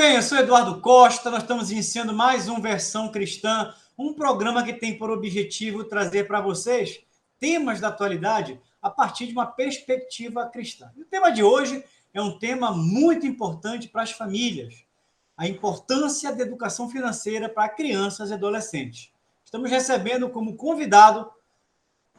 bem, eu sou Eduardo Costa, nós estamos iniciando mais um Versão Cristã, um programa que tem por objetivo trazer para vocês temas da atualidade a partir de uma perspectiva cristã. E o tema de hoje é um tema muito importante para as famílias, a importância da educação financeira para crianças e adolescentes. Estamos recebendo como convidado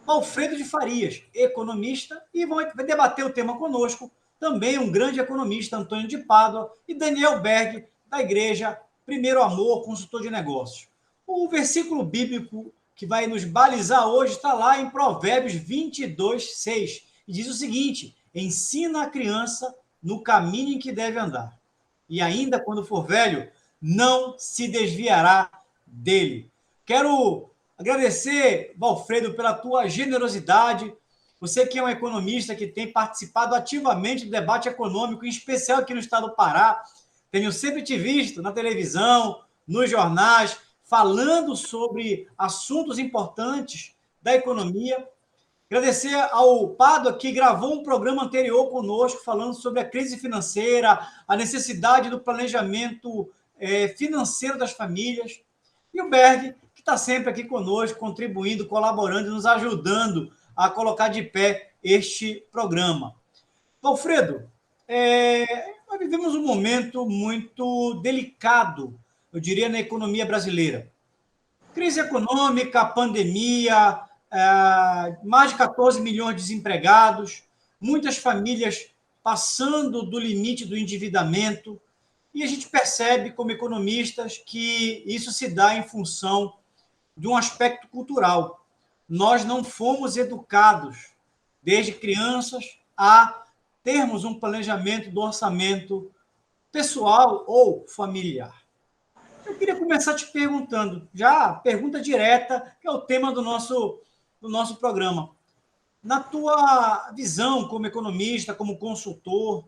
Alfredo de Farias, economista, e vai debater o tema conosco também um grande economista, Antônio de Pádua, e Daniel Berg, da Igreja Primeiro Amor, consultor de negócios. O versículo bíblico que vai nos balizar hoje está lá em Provérbios 22, 6, e diz o seguinte: ensina a criança no caminho em que deve andar, e ainda quando for velho, não se desviará dele. Quero agradecer, Valfredo, pela tua generosidade. Você que é um economista que tem participado ativamente do debate econômico, em especial aqui no estado do Pará, tenho sempre te visto na televisão, nos jornais, falando sobre assuntos importantes da economia. Agradecer ao Pádua, que gravou um programa anterior conosco, falando sobre a crise financeira, a necessidade do planejamento financeiro das famílias. E o Berg, que está sempre aqui conosco, contribuindo, colaborando e nos ajudando a colocar de pé este programa. Alfredo, nós vivemos um momento muito delicado, eu diria, na economia brasileira. Crise econômica, pandemia, mais de 14 milhões de desempregados, muitas famílias passando do limite do endividamento, e a gente percebe, como economistas, que isso se dá em função de um aspecto cultural. Nós não fomos educados, desde crianças, a termos um planejamento do orçamento pessoal ou familiar. Eu queria começar te perguntando, já pergunta direta, que é o tema do nosso programa. Na tua visão como economista, como consultor,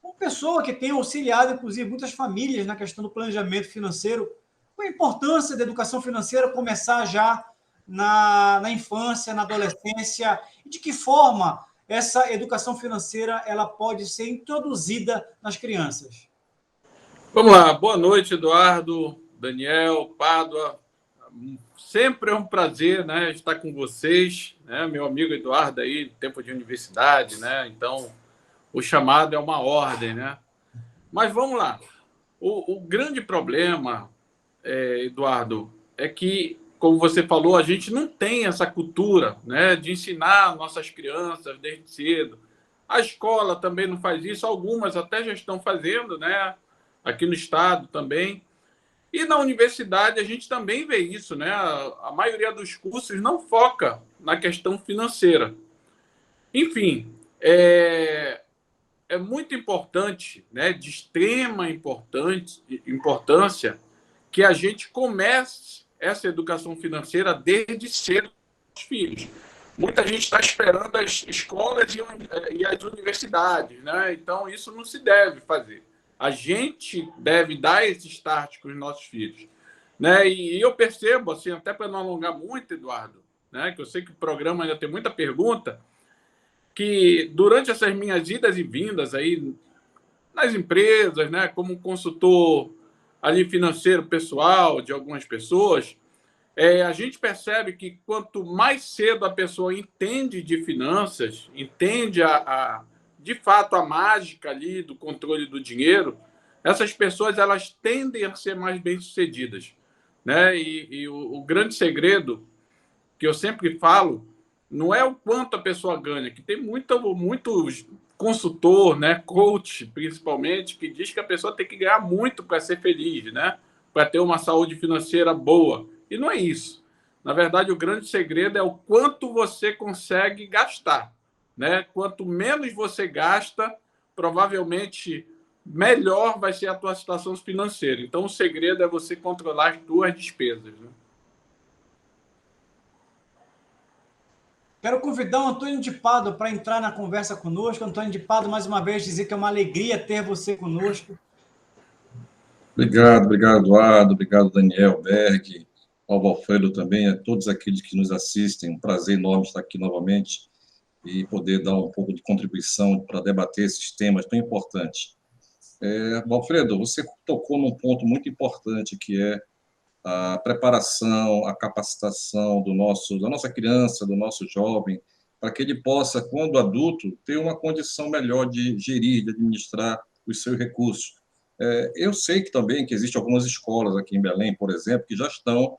como pessoa que tem auxiliado, inclusive, muitas famílias na questão do planejamento financeiro, qual a importância da educação financeira começar já na infância, na adolescência, e de que forma essa educação financeira ela pode ser introduzida nas crianças? Vamos lá, boa noite, Eduardo, Daniel, Pádua. Sempre é um prazer, né, estar com vocês, né, meu amigo Eduardo aí, tempo de universidade, né, então o chamado é uma ordem, né? Mas vamos lá, o grande problema, Eduardo, é que, como você falou, a gente não tem essa cultura, né, de ensinar nossas crianças desde cedo. A escola também não faz isso, algumas até já estão fazendo, né, aqui no estado também. E na universidade a gente também vê isso, né? A maioria dos cursos não foca na questão financeira. Enfim, é muito importante, né, de extrema importância, que a gente comece essa educação financeira desde cedo com os filhos. Muita gente está esperando as escolas e as universidades, né? Então isso não se deve fazer. A gente deve dar esse start com os nossos filhos, né? E eu percebo, assim, até para não alongar muito, Eduardo, né, que eu sei que o programa ainda tem muita pergunta, que durante essas minhas idas e vindas aí nas empresas, né, como consultor ali financeiro pessoal de algumas pessoas, a gente percebe que quanto mais cedo a pessoa entende de finanças, entende de fato a mágica ali do controle do dinheiro, essas pessoas elas tendem a ser mais bem-sucedidas, né? E o grande segredo que eu sempre falo não é o quanto a pessoa ganha, que tem muito consultor, né, coach, principalmente, que diz que a pessoa tem que ganhar muito para ser feliz, né, para ter uma saúde financeira boa. E não é isso. Na verdade, o grande segredo é o quanto você consegue gastar, né? Quanto menos você gasta, provavelmente melhor vai ser a tua situação financeira. Então, o segredo é você controlar as tuas despesas, né? Quero convidar o Antônio de Pádua para entrar na conversa conosco. Antônio de Pádua, mais uma vez, dizer que é uma alegria ter você conosco. Obrigado, Eduardo, obrigado, Daniel Berg, ao Alfredo também, a todos aqueles que nos assistem. Um prazer enorme estar aqui novamente e poder dar um pouco de contribuição para debater esses temas tão importantes. Alfredo, você tocou num ponto muito importante, que é a preparação, a capacitação da nossa criança, do nosso jovem, para que ele possa, quando adulto, ter uma condição melhor de gerir, de administrar os seus recursos. Eu sei que também que existem algumas escolas aqui em Belém, por exemplo, que já estão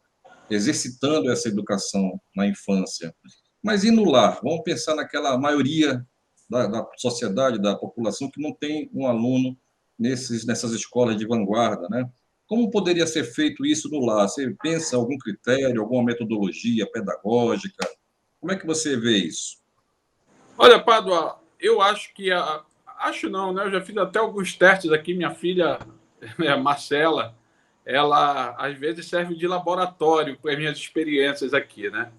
exercitando essa educação na infância. Mas e no lar? Vamos pensar naquela maioria da sociedade, da população, que não tem um aluno nessas escolas de vanguarda, né? Como poderia ser feito isso no lar? Você pensa em algum critério, alguma metodologia pedagógica? Como é que você vê isso? Olha, Pádua, eu acho que... Acho não, né? Eu já fiz até alguns testes aqui. Minha filha, Marcela, ela às vezes serve de laboratório para as minhas experiências aqui, né?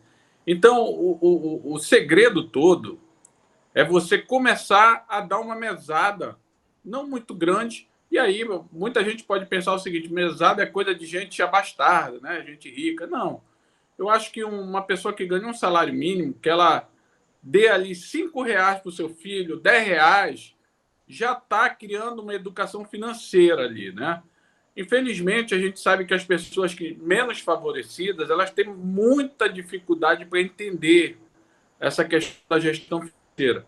Então, o segredo todo é você começar a dar uma mesada, não muito grande. E aí, muita gente pode pensar o seguinte: mesada é coisa de gente abastada, né? Gente rica. Não. Eu acho que uma pessoa que ganha um salário mínimo, que ela dê ali R$ 5 para o seu filho, R$ 10, já está criando uma educação financeira ali, né? Infelizmente, a gente sabe que as pessoas que menos favorecidas, elas têm muita dificuldade para entender essa questão da gestão financeira.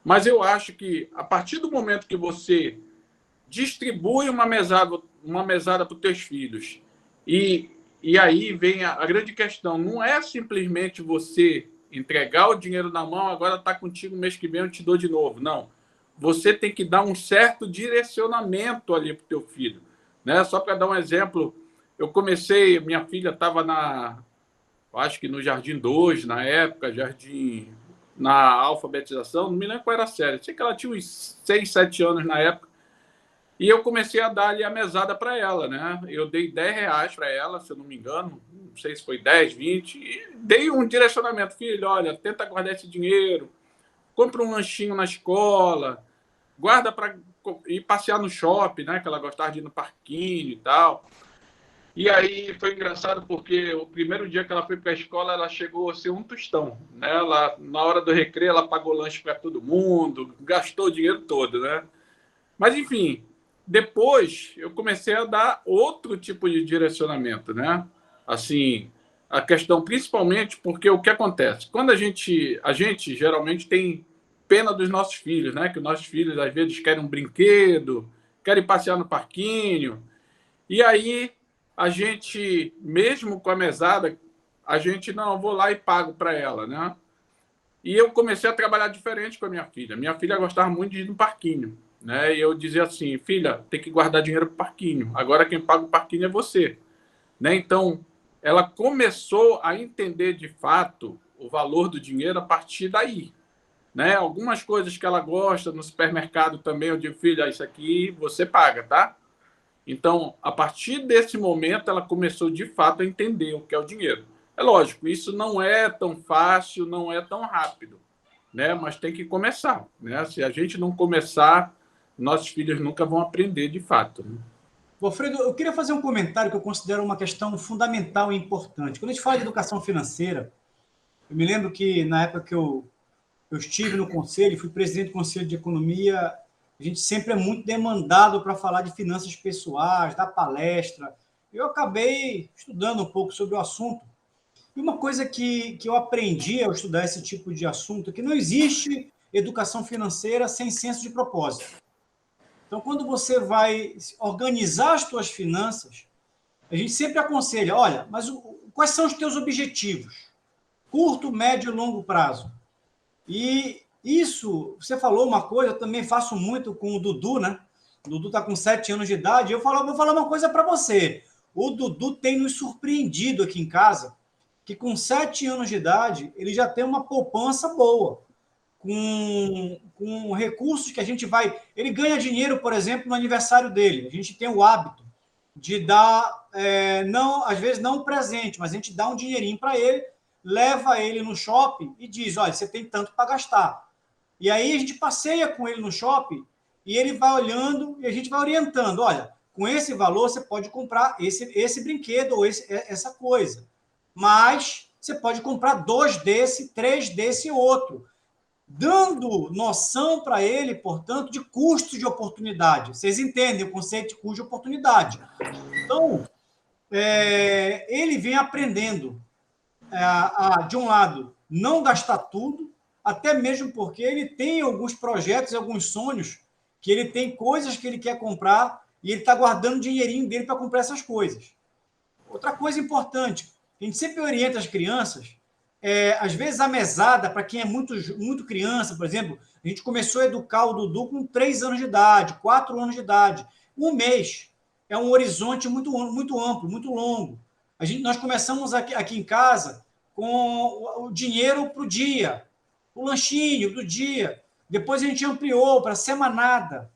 Mas eu acho que, a partir do momento que você distribui uma mesada para os teus filhos, e aí vem a grande questão, não é simplesmente você entregar o dinheiro na mão, agora está contigo, mês que vem eu te dou de novo. Não. Você tem que dar um certo direcionamento ali para o teu filho, né? Só para dar um exemplo, eu comecei, minha filha estava acho que no Jardim 2, na época, na alfabetização, não me lembro qual era a série, sei que ela tinha uns 6, 7 anos na época, e eu comecei a dar ali a mesada para ela, né? Eu dei R$ 10 para ela, se eu não me engano, não sei se foi 10, 20, e dei um direcionamento: filho, olha, tenta guardar esse dinheiro, compra um lanchinho na escola, guarda para ir passear no shopping, né? Que ela gostava de ir no parquinho e tal. E aí foi engraçado porque o primeiro dia que ela foi para a escola, ela chegou a ser um tostão, né? Ela, na hora do recreio, ela pagou lanche para todo mundo, gastou o dinheiro todo, né? Mas, enfim, depois eu comecei a dar outro tipo de direcionamento, né? Assim, a questão principalmente porque o que acontece? Quando a gente geralmente tem pena dos nossos filhos, né? Que os nossos filhos às vezes querem um brinquedo, querem passear no parquinho, e aí a gente, mesmo com a mesada, a gente não, vou lá e pago para ela, né? E eu comecei a trabalhar diferente com a minha filha. Minha filha gostava muito de ir no parquinho, né? E eu dizia assim: filha, tem que guardar dinheiro para o parquinho. Agora quem paga o parquinho é você, né? Então, ela começou a entender de fato o valor do dinheiro a partir daí, né? Algumas coisas que ela gosta no supermercado também, eu digo: filha, isso aqui você paga, tá? Então, a partir desse momento, ela começou de fato a entender o que é o dinheiro. É lógico, isso não é tão fácil, não é tão rápido, né? Mas tem que começar, né? Se a gente não começar, nossos filhos nunca vão aprender de fato, né? Alfredo, eu queria fazer um comentário que eu considero uma questão fundamental e importante. Quando a gente fala de educação financeira, eu me lembro que na época que eu estive no conselho, fui presidente do Conselho de Economia, a gente sempre é muito demandado para falar de finanças pessoais, dar palestra. Eu acabei estudando um pouco sobre o assunto. E uma coisa que eu aprendi ao estudar esse tipo de assunto é que não existe educação financeira sem senso de propósito. Então, quando você vai organizar as suas finanças, a gente sempre aconselha: olha, mas quais são os teus objetivos? Curto, médio e longo prazo. E isso, você falou uma coisa, eu também faço muito com o Dudu, né? O Dudu está com 7 anos de idade. Vou falar uma coisa para você. O Dudu tem nos surpreendido aqui em casa, que com 7 anos de idade, ele já tem uma poupança boa, com recursos que a gente vai... Ele ganha dinheiro, por exemplo, no aniversário dele. A gente tem o hábito de dar, não, às vezes não um presente, mas a gente dá um dinheirinho para ele, leva ele no shopping e diz: olha, você tem tanto para gastar. E aí a gente passeia com ele no shopping e ele vai olhando e a gente vai orientando: olha, com esse valor você pode comprar esse brinquedo ou essa coisa, mas você pode comprar 2 desse, 3 desse outro. dando noção para ele, portanto, de custo de oportunidade. Vocês entendem o conceito de custo de oportunidade. Então, ele vem aprendendo de um lado, não gastar tudo, até mesmo porque ele tem alguns projetos e alguns sonhos, que ele tem coisas que ele quer comprar e ele está guardando o dinheirinho dele para comprar essas coisas. Outra coisa importante, a gente sempre orienta as crianças, às vezes a mesada, para quem é muito criança, por exemplo, a gente começou a educar o Dudu com 3 anos de idade, 4 anos de idade. Um mês é um horizonte muito, muito amplo, muito longo. Nós começamos aqui em casa com o dinheiro para o dia, o lanchinho do dia. Depois a gente ampliou para a semanada.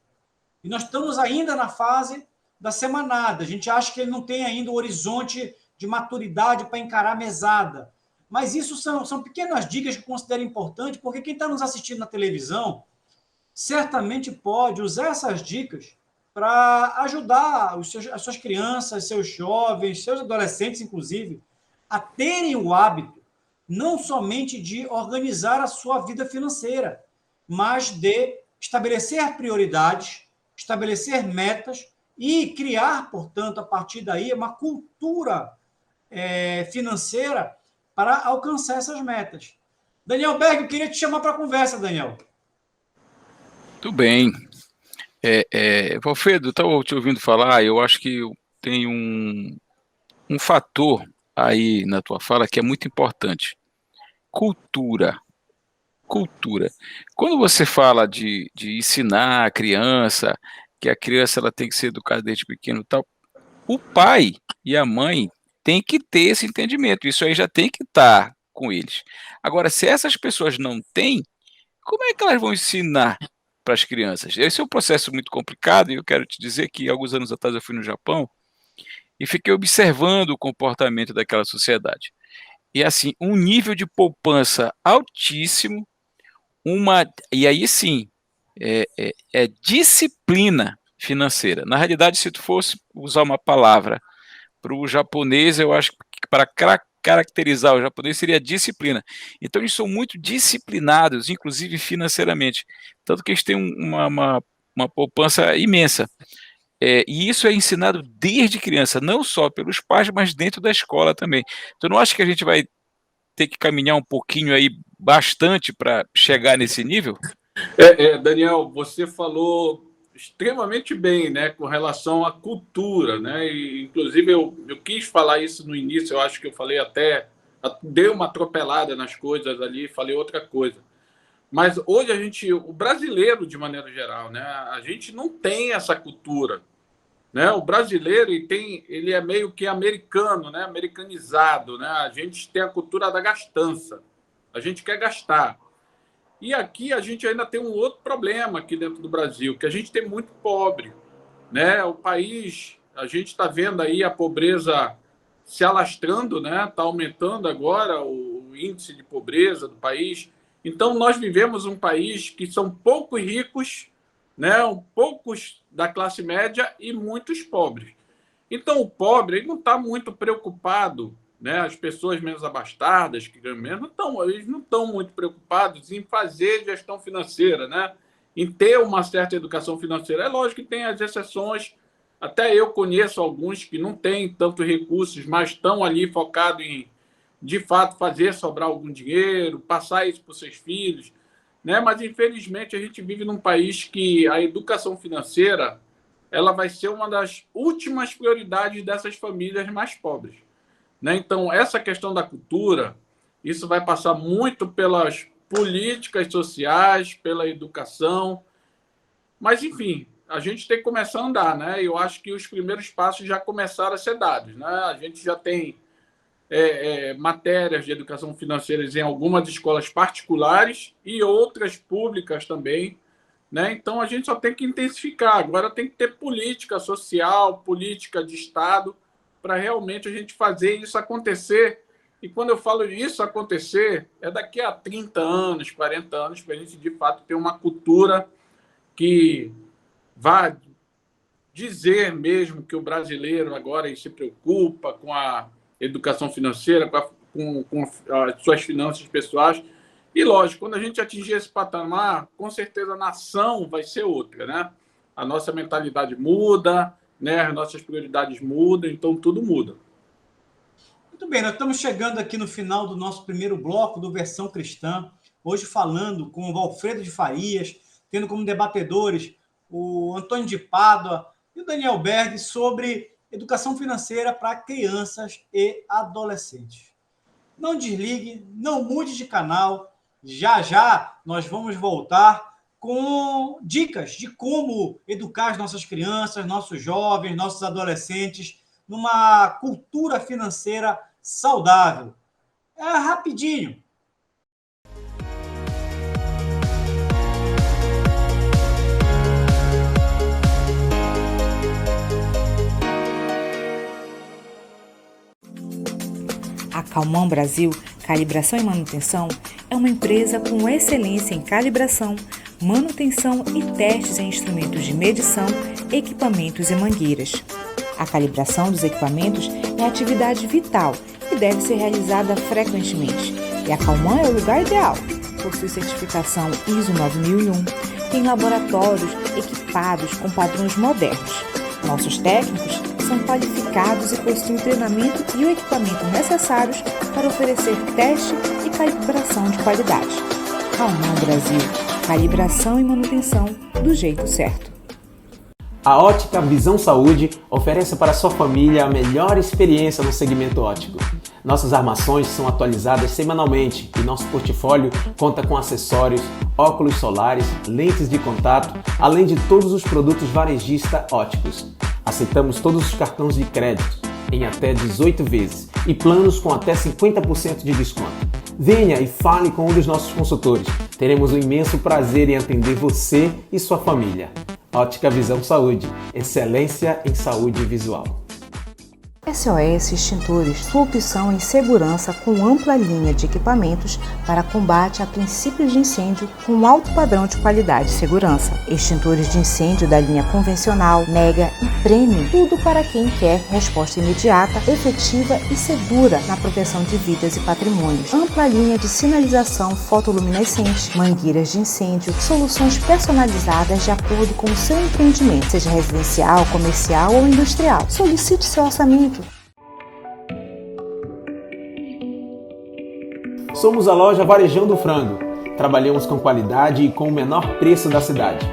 E nós estamos ainda na fase da semanada. A gente acha que ele não tem ainda o horizonte de maturidade para encarar a mesada. Mas isso são pequenas dicas que eu considero importantes, porque quem está nos assistindo na televisão certamente pode usar essas dicas para ajudar as suas crianças, seus jovens, seus adolescentes, inclusive, a terem o hábito não somente de organizar a sua vida financeira, mas de estabelecer prioridades, estabelecer metas e criar, portanto, a partir daí, uma cultura financeira para alcançar essas metas. Daniel Berg, eu queria te chamar para a conversa, Daniel. Tudo bem. Valfredo, estava te ouvindo falar, eu acho que tem um fator aí na tua fala que é muito importante. Cultura. Cultura. Quando você fala de ensinar a criança, que a criança ela tem que ser educada desde pequeno e tal, o pai e a mãe têm que ter esse entendimento, isso aí já tem que estar com eles. Agora, se essas pessoas não têm, como é que elas vão ensinar para as crianças? Esse é um processo muito complicado, e eu quero te dizer que alguns anos atrás eu fui no Japão e fiquei observando o comportamento daquela sociedade. E assim, um nível de poupança altíssimo, e aí sim, é disciplina financeira. Na realidade, se tu fosse usar uma palavra para o japonês, eu acho que para caracterizar o japonês seria disciplina. Então, eles são muito disciplinados, inclusive financeiramente. Tanto que eles têm uma poupança imensa. E isso é ensinado desde criança, não só pelos pais, mas dentro da escola também. Tu não acha que a gente vai ter que caminhar um pouquinho aí, bastante, para chegar nesse nível? Daniel, você falou extremamente bem, né, com relação à cultura, né? E, inclusive, eu quis falar isso no início, eu acho que eu falei até, dei uma atropelada nas coisas ali, falei outra coisa. Mas hoje o brasileiro, de maneira geral, né, a gente não tem essa cultura, né? O brasileiro ele é meio que americano, né, americanizado, né? A gente tem a cultura da gastança, a gente quer gastar. E aqui a gente ainda tem um outro problema aqui dentro do Brasil, que a gente tem muito pobre, né? O país, a gente está vendo aí a pobreza se alastrando, né? Está aumentando agora o índice de pobreza do país. Então, nós vivemos um país que são poucos ricos, né? Poucos da classe média e muitos pobres. Então, o pobre ele não está muito preocupado, né? As pessoas menos abastadas, que ganham menos, eles não estão muito preocupados em fazer gestão financeira, né? Em ter uma certa educação financeira. É lógico que tem as exceções, até eu conheço alguns que não têm tantos recursos, mas estão ali focados em, de fato, fazer sobrar algum dinheiro, passar isso para os seus filhos, né? Mas, infelizmente, a gente vive num país que a educação financeira ela vai ser uma das últimas prioridades dessas famílias mais pobres, né? Então, essa questão da cultura, isso vai passar muito pelas políticas sociais, pela educação, mas, enfim, a gente tem que começar a andar, né? Eu acho que os primeiros passos já começaram a ser dados, né? A gente já tem matérias de educação financeira em algumas escolas particulares e outras públicas também, né? Então, a gente só tem que intensificar. Agora tem que ter política social, política de Estado, para realmente a gente fazer isso acontecer. E quando eu falo isso acontecer, é daqui a 30 anos, 40 anos, para a gente, de fato, ter uma cultura que vá dizer mesmo que o brasileiro agora se preocupa com a educação financeira, com as suas finanças pessoais. E, lógico, quando a gente atingir esse patamar, com certeza a nação vai ser outra, né? A nossa mentalidade muda, né? As nossas prioridades mudam, então tudo muda. Muito bem, nós estamos chegando aqui no final do nosso primeiro bloco do Versão Cristã, hoje falando com o Valfredo de Farias, tendo como debatedores o Antônio de Pádua e o Daniel Berg sobre educação financeira para crianças e adolescentes. Não desligue, não mude de canal, já já nós vamos voltar com dicas de como educar as nossas crianças, nossos jovens, nossos adolescentes numa cultura financeira saudável. É rapidinho. A Calman Brasil Calibração e Manutenção é uma empresa com excelência em calibração, manutenção e testes em instrumentos de medição, equipamentos e mangueiras. A calibração dos equipamentos é atividade vital e deve ser realizada frequentemente. E a Calman é o lugar ideal. Possui certificação ISO 9001, tem laboratórios equipados com padrões modernos. Nossos técnicos são qualificados e possuem o treinamento e o equipamento necessários para oferecer teste e calibração de qualidade. Calman Brasil, calibração e manutenção do jeito certo. A Ótica Visão Saúde oferece para sua família a melhor experiência no segmento óptico. Nossas armações são atualizadas semanalmente e nosso portfólio conta com acessórios, óculos solares, lentes de contato, além de todos os produtos varejista ópticos. Aceitamos todos os cartões de crédito em até 18 vezes e planos com até 50% de desconto. Venha e fale com um dos nossos consultores. Teremos um imenso prazer em atender você e sua família. Ótica Visão Saúde, excelência em saúde visual. SOS Extintores, sua opção em segurança com ampla linha de equipamentos para combate a princípios de incêndio com alto padrão de qualidade e segurança. Extintores de incêndio da linha convencional, mega e premium, tudo para quem quer resposta imediata, efetiva e segura na proteção de vidas e patrimônios. Ampla linha de sinalização fotoluminescente, mangueiras de incêndio, soluções personalizadas de acordo com o seu empreendimento, seja residencial, comercial ou industrial. Solicite seu orçamento. Somos a loja Varejão do Frango. Trabalhamos com qualidade e com o menor preço da cidade.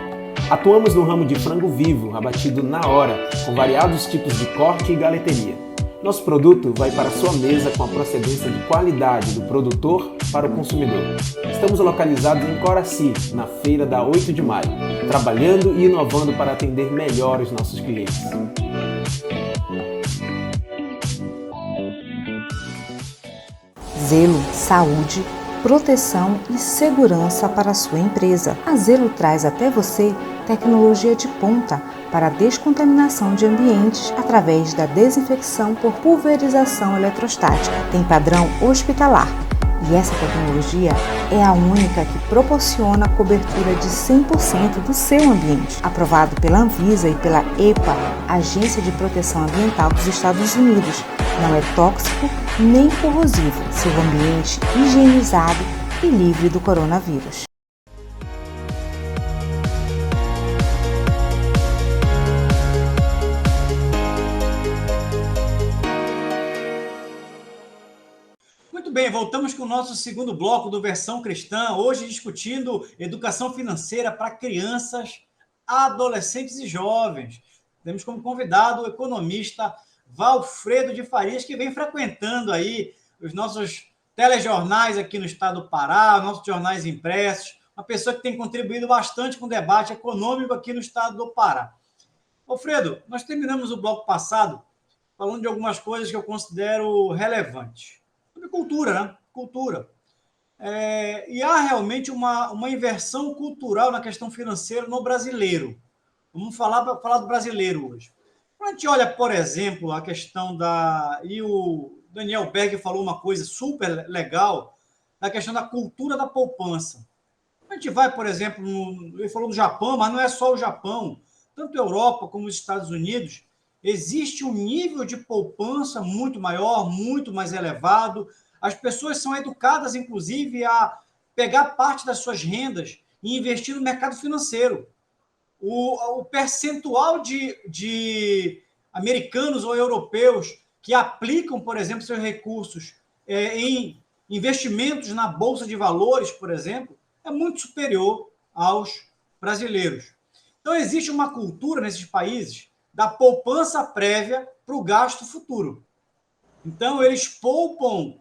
Atuamos no ramo de frango vivo, abatido na hora, com variados tipos de corte e galeteria. Nosso produto vai para a sua mesa com a procedência de qualidade do produtor para o consumidor. Estamos localizados em Coraci, na feira da 8 de maio, trabalhando e inovando para atender melhor os nossos clientes. Zelo, saúde, proteção e segurança para a sua empresa. A Zelo traz até você tecnologia de ponta para a descontaminação de ambientes através da desinfecção por pulverização eletrostática. Tem padrão hospitalar e essa tecnologia é a única que proporciona a cobertura de 100% do seu ambiente. Aprovado pela Anvisa e pela EPA, Agência de Proteção Ambiental dos Estados Unidos. Não é tóxico nem corrosivo. Seu ambiente higienizado e livre do coronavírus. Muito bem, voltamos com o nosso segundo bloco do Versão Cristã, hoje discutindo educação financeira para crianças, adolescentes e jovens. Temos como convidado o economista Valfredo de Farias, que vem frequentando aí os nossos telejornais aqui no estado do Pará, os nossos jornais impressos, uma pessoa que tem contribuído bastante com o debate econômico aqui no estado do Pará. Valfredo, nós terminamos o bloco passado falando de algumas coisas que eu considero relevantes. Sobre cultura, né? Cultura. E há realmente uma inversão cultural na questão financeira no brasileiro. Vamos falar do brasileiro hoje. Quando a gente olha, por exemplo, a questão da... E o Daniel Berg falou uma coisa super legal, da questão da cultura da poupança. A gente vai, por exemplo, ele falou do Japão, mas não é só o Japão. Tanto a Europa como os Estados Unidos, existe um nível de poupança muito maior, muito mais elevado. As pessoas são educadas, inclusive, a pegar parte das suas rendas e investir no mercado financeiro. O percentual de americanos ou europeus que aplicam, por exemplo, seus recursos em investimentos na Bolsa de Valores, por exemplo, é muito superior aos brasileiros. Então, existe uma cultura nesses países da poupança prévia para o gasto futuro. Então, eles poupam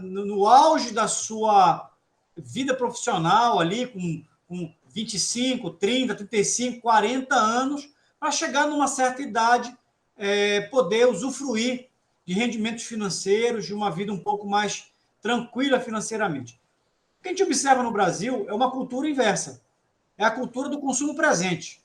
no auge da sua vida profissional, ali com 25, 30, 35, 40 anos, para chegar numa certa idade, poder usufruir de rendimentos financeiros, de uma vida um pouco mais tranquila financeiramente. O que a gente observa no Brasil é uma cultura inversa. É a cultura do consumo presente.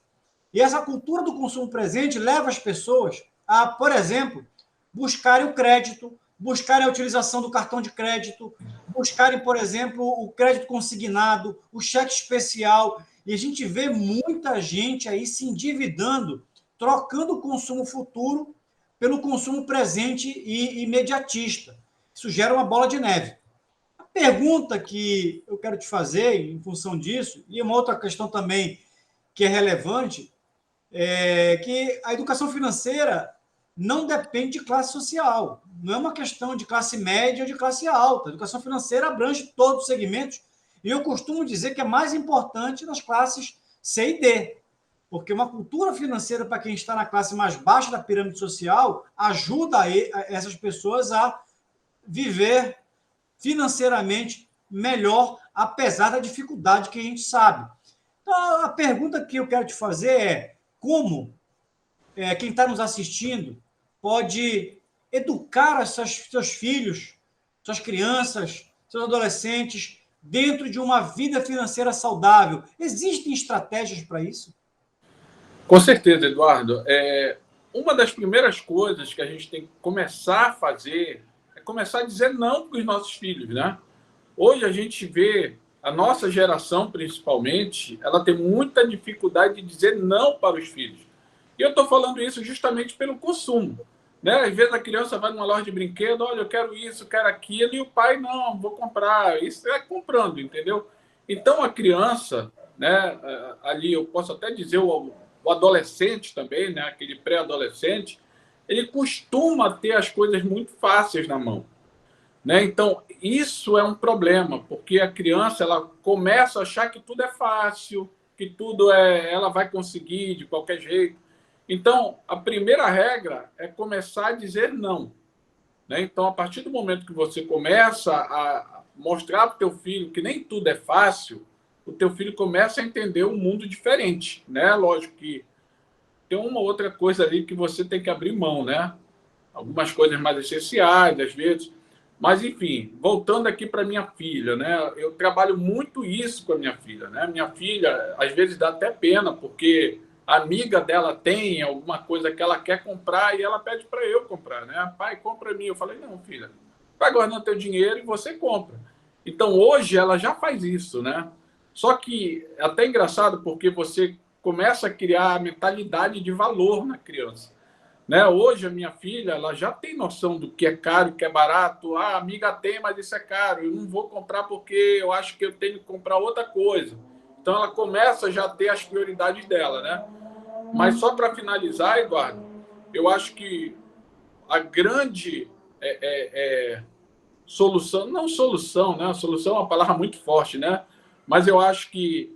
E essa cultura do consumo presente leva as pessoas a, por exemplo, buscarem o crédito, buscarem a utilização do cartão de crédito, buscarem, por exemplo, o crédito consignado, o cheque especial. E a gente vê muita gente aí se endividando, trocando o consumo futuro pelo consumo presente e imediatista. Isso gera uma bola de neve. A pergunta que eu quero te fazer em função disso, e uma outra questão também que é relevante, é que a educação financeira não depende de classe social. Não é uma questão de classe média ou de classe alta. A educação financeira abrange todos os segmentos e eu costumo dizer que é mais importante nas classes C e D, porque uma cultura financeira para quem está na classe mais baixa da pirâmide social ajuda essas pessoas a viver financeiramente melhor, apesar da dificuldade que a gente sabe. Então, a pergunta que eu quero te fazer é como quem está nos assistindo pode educar seus filhos, suas crianças, seus adolescentes dentro de uma vida financeira saudável. Existem estratégias para isso? Com certeza, Eduardo. Uma das primeiras coisas que a gente tem que começar a fazer é começar a dizer não para os nossos filhos, né? Hoje a gente vê, a nossa geração principalmente, ela tem muita dificuldade de dizer não para os filhos. E eu estou falando isso justamente pelo consumo. Né? Às vezes a criança vai numa loja de brinquedo, olha, eu quero isso, eu quero aquilo, e o pai, não, vou comprar. Isso é comprando, entendeu? Então a criança, né, ali eu posso até dizer o adolescente também, né, aquele pré-adolescente, ele costuma ter as coisas muito fáceis na mão. Né? Então, isso é um problema, porque a criança ela começa a achar que tudo é fácil, que tudo ela vai conseguir de qualquer jeito. Então, a primeira regra é começar a dizer não. Né? Então, a partir do momento que você começa a mostrar para o teu filho que nem tudo é fácil, o teu filho começa a entender um mundo diferente. Né? Lógico que tem uma outra coisa ali que você tem que abrir mão, né? Algumas coisas mais essenciais, às vezes. Mas, enfim, voltando aqui para minha filha, né? Eu trabalho muito isso com a minha filha, né? Minha filha, às vezes, dá até pena, porque a amiga dela tem alguma coisa que ela quer comprar e ela pede para eu comprar, né? Pai, compra mim. Eu falei, não, filha, vai guardando teu dinheiro e você compra. Então, hoje, ela já faz isso, né? Só que é até engraçado, porque você começa a criar a mentalidade de valor na criança. Né? Hoje, a minha filha ela já tem noção do que é caro e que é barato. Ah, a amiga tem, mas isso é caro. Eu não vou comprar porque eu acho que eu tenho que comprar outra coisa. Então, ela começa já a ter as prioridades dela. Né? Mas só para finalizar, Eduardo, eu acho que a grande solução, não solução, né? A solução é uma palavra muito forte, né? Mas eu acho que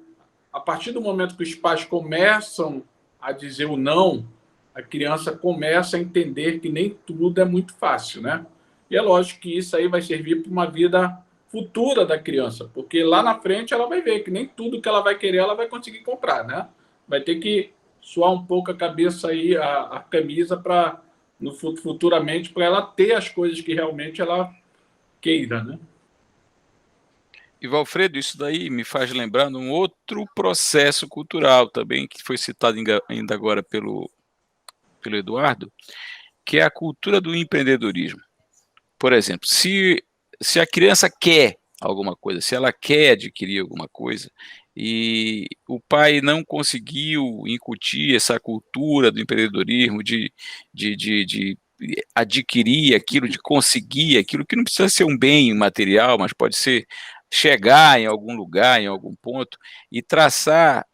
a partir do momento que os pais começam a dizer o não, a criança começa a entender que nem tudo é muito fácil, né? E é lógico que isso aí vai servir para uma vida futura da criança, porque lá na frente ela vai ver que nem tudo que ela vai querer ela vai conseguir comprar, né? Vai ter que suar um pouco a cabeça aí, a camisa para futuramente para ela ter as coisas que realmente ela queira, né? E, Valfredo, isso daí me faz lembrar de um outro processo cultural também, que foi citado ainda agora pelo Eduardo, que é a cultura do empreendedorismo. Por exemplo, se a criança quer alguma coisa, se ela quer adquirir alguma coisa, e o pai não conseguiu incutir essa cultura do empreendedorismo, de adquirir aquilo, de conseguir aquilo, que não precisa ser um bem material, mas pode ser chegar em algum lugar, em algum ponto, e traçar,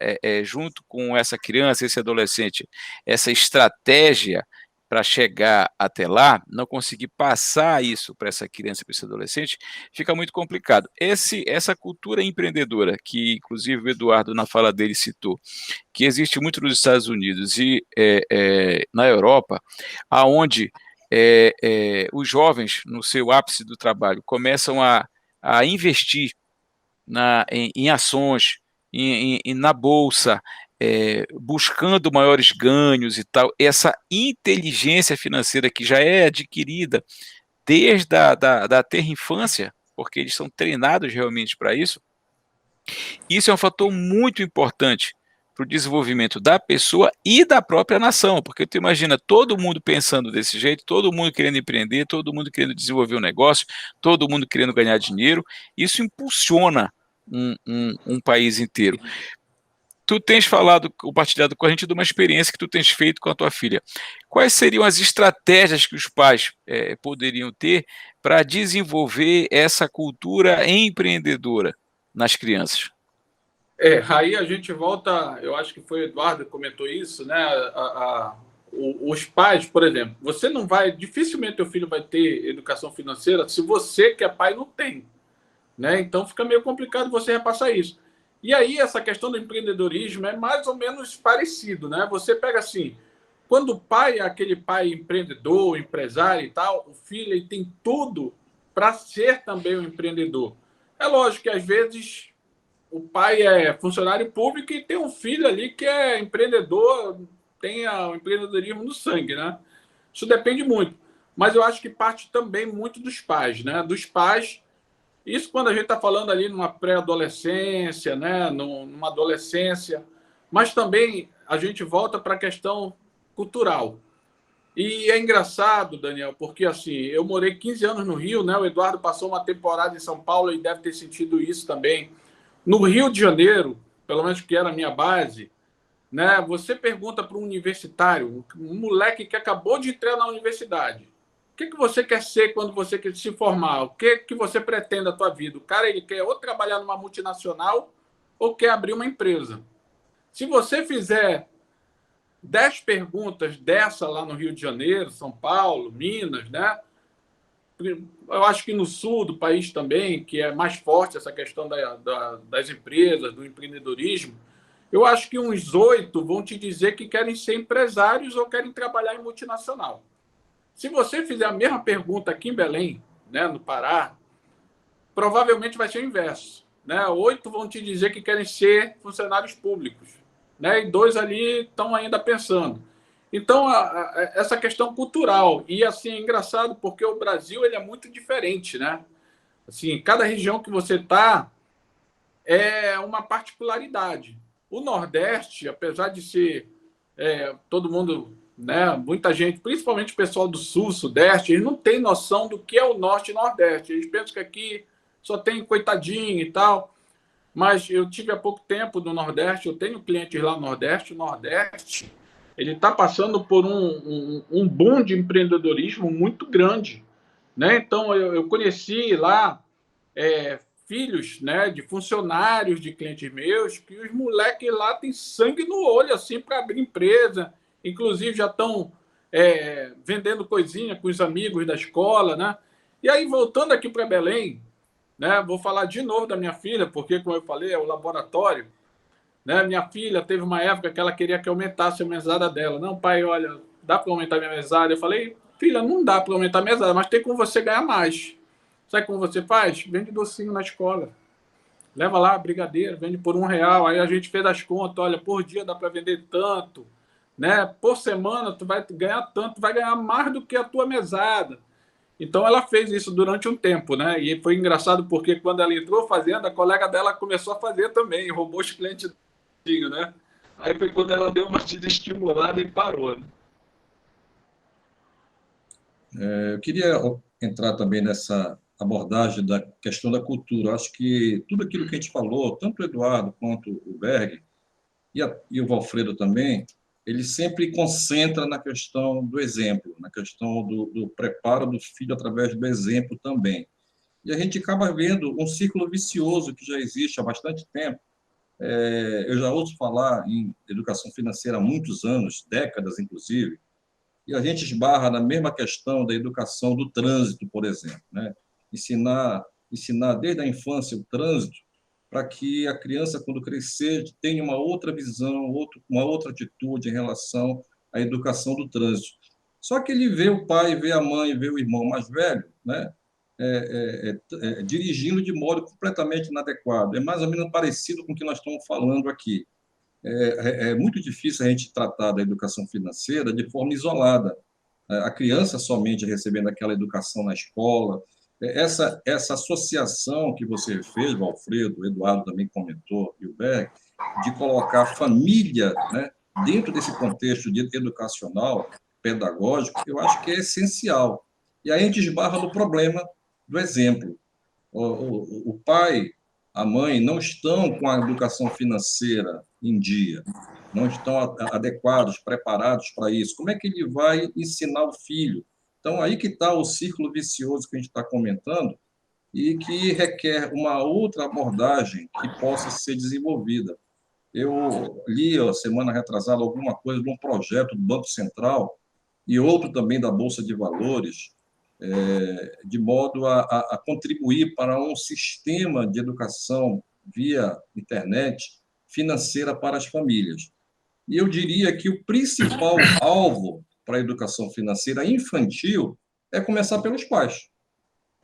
junto com essa criança, esse adolescente, essa estratégia para chegar até lá, não conseguir passar isso para essa criança, para esse adolescente, fica muito complicado. Essa cultura empreendedora, que inclusive o Eduardo, na fala dele, citou, que existe muito nos Estados Unidos e na Europa, aonde os jovens, no seu ápice do trabalho, começam a investir em ações, na bolsa, buscando maiores ganhos e tal. Essa inteligência financeira que já é adquirida desde da tenra infância, porque eles são treinados realmente para isso, isso é um fator muito importante para o desenvolvimento da pessoa e da própria nação, porque tu imagina todo mundo pensando desse jeito, todo mundo querendo empreender, todo mundo querendo desenvolver um negócio, todo mundo querendo ganhar dinheiro, isso impulsiona um país inteiro. Tu tens compartilhado com a gente de uma experiência que tu tens feito com a tua filha. Quais seriam as estratégias que os pais poderiam ter para desenvolver essa cultura empreendedora nas crianças? Aí a gente volta, eu acho que foi o Eduardo que comentou isso, né? Os pais, por exemplo, dificilmente teu filho vai ter educação financeira se você, que é pai, não tem, né? Então fica meio complicado você repassar isso. E aí essa questão do empreendedorismo é mais ou menos parecido, né? Você pega assim, quando o pai é aquele pai empreendedor, empresário e tal, o filho ele tem tudo para ser também um empreendedor. É lógico que às vezes o pai é funcionário público e tem um filho ali que é empreendedor, tem o empreendedorismo no sangue, né? Isso depende muito. Mas eu acho que parte também muito dos pais, né? Dos pais. Isso quando a gente está falando ali numa pré-adolescência, né? Numa adolescência. Mas também a gente volta para a questão cultural. E é engraçado, Daniel, porque assim, eu morei 15 anos no Rio, né? O Eduardo passou uma temporada em São Paulo e deve ter sentido isso também. No Rio de Janeiro, pelo menos que era a minha base, né? Você pergunta para um universitário, um moleque que acabou de entrar na universidade, o que você quer ser quando você quer se formar? O que você pretende da tua vida? O cara ele quer ou trabalhar numa multinacional ou quer abrir uma empresa. Se você fizer 10 perguntas dessa lá no Rio de Janeiro, São Paulo, Minas, né? Eu acho que no sul do país também, que é mais forte essa questão das empresas, do empreendedorismo, eu acho que uns 8 vão te dizer que querem ser empresários ou querem trabalhar em multinacional. Se você fizer a mesma pergunta aqui em Belém, né, no Pará, provavelmente vai ser o inverso, né? 8 vão te dizer que querem ser funcionários públicos, né? E 2 ali estão ainda pensando. Então, essa questão cultural. E, assim, é engraçado porque o Brasil ele é muito diferente, né? Assim, cada região que você está é uma particularidade. O Nordeste, apesar de ser todo mundo, né? Muita gente, principalmente o pessoal do Sul, Sudeste, eles não têm noção do que é o Norte e Nordeste. Eles pensam que aqui só tem coitadinho e tal. Mas eu tive há pouco tempo no Nordeste, eu tenho clientes lá no Nordeste. O Nordeste ele está passando por um boom de empreendedorismo muito grande, né? Então, eu conheci lá filhos, né, de funcionários de clientes meus, que os moleques lá têm sangue no olho assim para abrir empresa, inclusive já estão vendendo coisinha com os amigos da escola, né? E aí, voltando aqui para Belém, né, vou falar de novo da minha filha, porque, como eu falei, é o laboratório. Né? Minha filha teve uma época que ela queria que aumentasse a mesada dela. Não, pai, olha, dá para aumentar minha mesada? Eu falei, filha, não dá para aumentar a mesada, mas tem como você ganhar mais. Sabe como você faz? Vende docinho na escola. Leva lá, brigadeiro, vende por R$1. Aí a gente fez as contas, olha, por dia dá para vender tanto. Né? Por semana tu vai ganhar tanto, vai ganhar mais do que a tua mesada. Então ela fez isso durante um tempo, né? E foi engraçado porque quando ela entrou fazendo, a colega dela começou a fazer também, roubou os clientes, né? Aí foi quando ela deu uma desestimulada e parou. Né? Eu queria entrar também nessa abordagem da questão da cultura. Acho que tudo aquilo que a gente falou, tanto o Eduardo quanto o Berg e o Valfredo também, ele sempre concentra na questão do exemplo, na questão do preparo do filho através do exemplo também. E a gente acaba vendo um ciclo vicioso que já existe há bastante tempo. Eu já ouço falar em educação financeira há muitos anos, décadas, inclusive, e a gente esbarra na mesma questão da educação do trânsito, por exemplo, né? Ensinar desde a infância o trânsito para que a criança, quando crescer, tenha uma outra visão, uma outra atitude em relação à educação do trânsito. Só que ele vê o pai, vê a mãe, vê o irmão mais velho, né? Dirigindo de modo completamente inadequado. É mais ou menos parecido com o que nós estamos falando aqui. É muito difícil a gente tratar da educação financeira de forma isolada. A criança somente recebendo aquela educação na escola. Essa associação que você fez, o Alfredo, o Eduardo também comentou, e o Berg, de colocar a família, né, dentro desse contexto educacional, pedagógico, eu acho que é essencial. E aí a gente esbarra no problema do exemplo. O pai, a mãe não estão com a educação financeira em dia, não estão adequados, preparados para isso. Como é que ele vai ensinar o filho? Então, aí que está o círculo vicioso que a gente está comentando e que requer uma outra abordagem que possa ser desenvolvida. Eu li, semana retrasada, alguma coisa de um projeto do Banco Central e outro também da Bolsa de Valores, de modo a contribuir para um sistema de educação via internet financeira para as famílias. E eu diria que o principal alvo para a educação financeira infantil é começar pelos pais,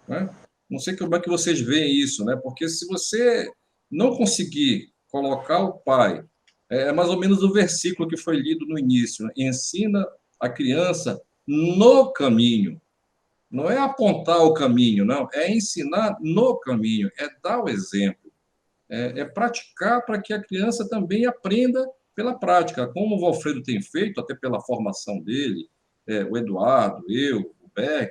né? Não sei como é que vocês veem isso, né? Porque se você não conseguir colocar o pai, é mais ou menos o versículo que foi lido no início, né? Ensina a criança no caminho. Não é apontar o caminho, não. É ensinar no caminho, é dar o exemplo. É praticar para que a criança também aprenda pela prática, como o Alfredo tem feito, até pela formação dele, o Eduardo, eu, o Berg,